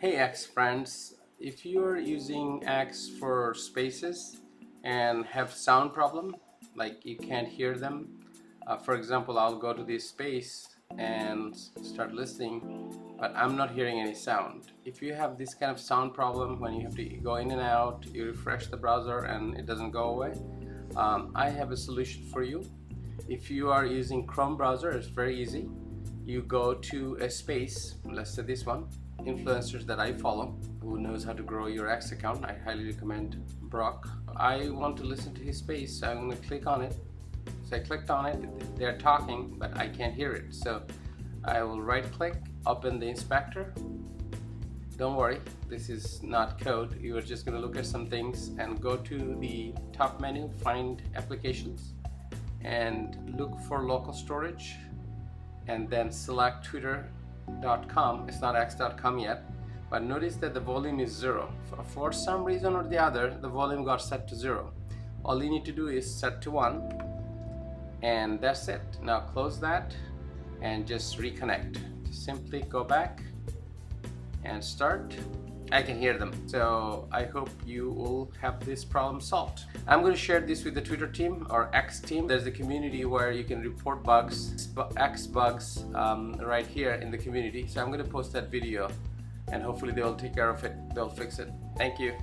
Hey X friends, if you're using X for spaces and have sound problem, like you can't hear them, for example, I'll go to this space and start listening, but I'm not hearing any sound. If you have this kind of sound problem when you have to go in and out, you refresh the browser and it doesn't go away, I have a solution for you. If you are using Chrome browser, it's very easy. You go to a space, let's say this one, influencers that I follow who knows how to grow your X account. I highly recommend Brock. I want to listen to his space, so I'm going to click on it. So I clicked on it, they're talking, but I can't hear it. So I will right click, open the inspector. Don't worry, this is not code. You are just going to look at some things and go to the top menu, find applications, and look for local storage, and then select twitter.com. It's not x.com yet, but notice that the volume is 0. For some reason or the other, the volume got set to 0. All you need to do is set to 1, and that's it. Now close that and just reconnect. Just simply go back and start. I can hear them, so I hope you will have this problem solved. I'm going to share this with the Twitter team or X team. There's a community where you can report bugs, X bugs, right here in the community. So I'm going to post that video and hopefully they'll take care of it. They'll fix it. Thank you.